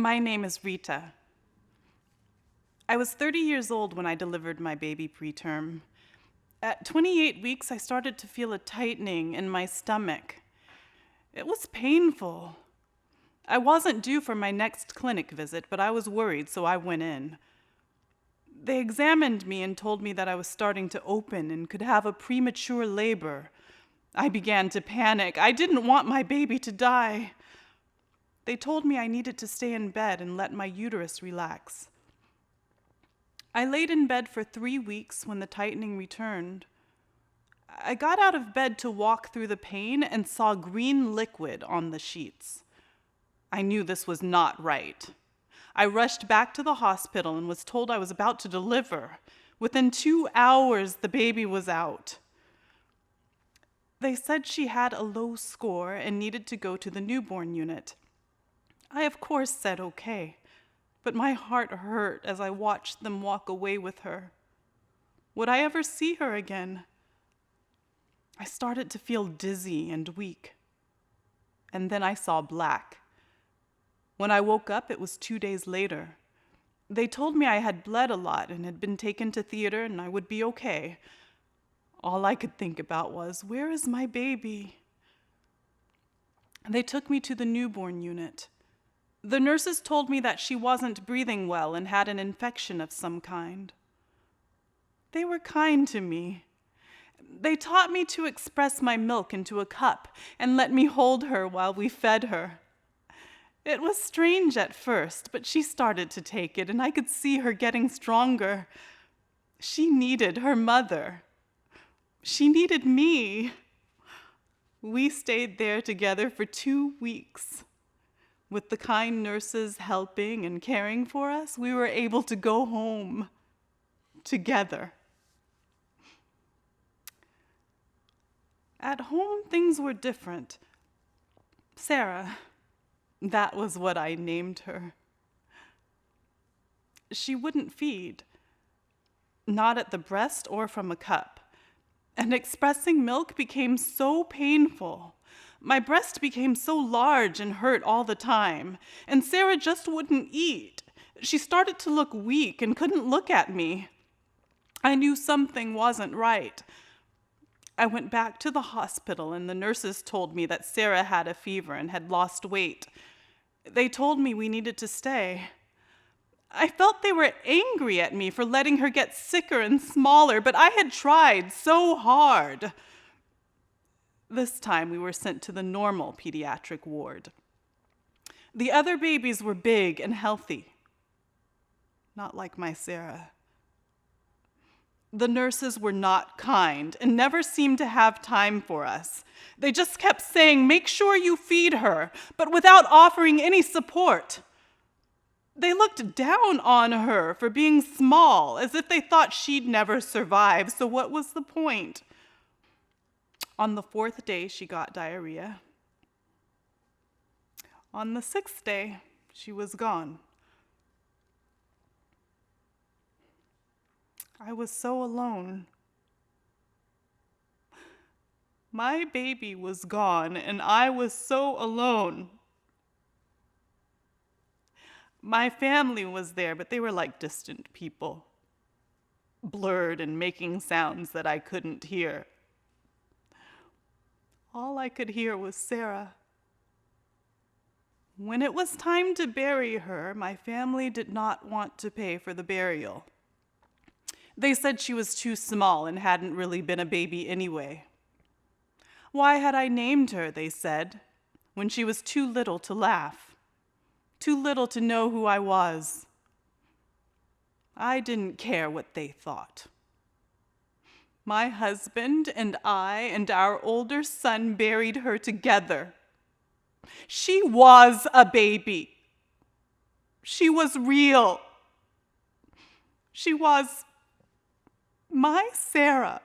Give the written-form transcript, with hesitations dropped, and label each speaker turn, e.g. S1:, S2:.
S1: My name is Rita. I was 30 years old when I delivered my baby preterm. At 28 weeks, I started to feel a tightening in my stomach. It was painful. I wasn't due for my next clinic visit, but I was worried, so I went in. They examined me and told me that I was starting to open and could have a premature labor. I began to panic. I didn't want my baby to die. They told me I needed to stay in bed and let my uterus relax. I laid in bed for 3 weeks when the tightening returned. I got out of bed to walk through the pain and saw green liquid on the sheets. I knew this was not right. I rushed back to the hospital and was told I was about to deliver. Within 2 hours, the baby was out. They said she had a low score and needed to go to the newborn unit. I, of course, said okay, but my heart hurt as I watched them walk away with her. Would I ever see her again? I started to feel dizzy and weak. And then I saw black. When I woke up, it was 2 days later. They told me I had bled a lot and had been taken to theater and I would be okay. All I could think about was, where is my baby? They took me to the newborn unit. The nurses told me that she wasn't breathing well and had an infection of some kind. They were kind to me. They taught me to express my milk into a cup and let me hold her while we fed her. It was strange at first, but she started to take it, and I could see her getting stronger. She needed her mother. She needed me. We stayed there together for 2 weeks. With the kind nurses helping and caring for us, we were able to go home together. At home, things were different. Sarah, that was what I named her. She wouldn't feed, not at the breast or from a cup. And expressing milk became so painful. My breast became so large and hurt all the time, and Sarah just wouldn't eat. She started to look weak and couldn't look at me. I knew something wasn't right. I went back to the hospital, and the nurses told me that Sarah had a fever and had lost weight. They told me we needed to stay. I felt they were angry at me for letting her get sicker and smaller, but I had tried so hard. This time we were sent to the normal pediatric ward. The other babies were big and healthy, not like my Sarah. The nurses were not kind and never seemed to have time for us. They just kept saying, "Make sure you feed her," but without offering any support. They looked down on her for being small, as if they thought she'd never survive, so what was the point? On the 4th day, she got diarrhea. On the 6th day, she was gone. I was so alone. My baby was gone, and I was so alone. My family was there, but they were like distant people, blurred and making sounds that I couldn't hear. All I could hear was Sarah. When it was time to bury her, my family did not want to pay for the burial. They said she was too small and hadn't really been a baby anyway. Why had I named her, they said, when she was too little to laugh, too little to know who I was? I didn't care what they thought. My husband and I and our older son buried her together. She was a baby. She was real. She was my Sarah.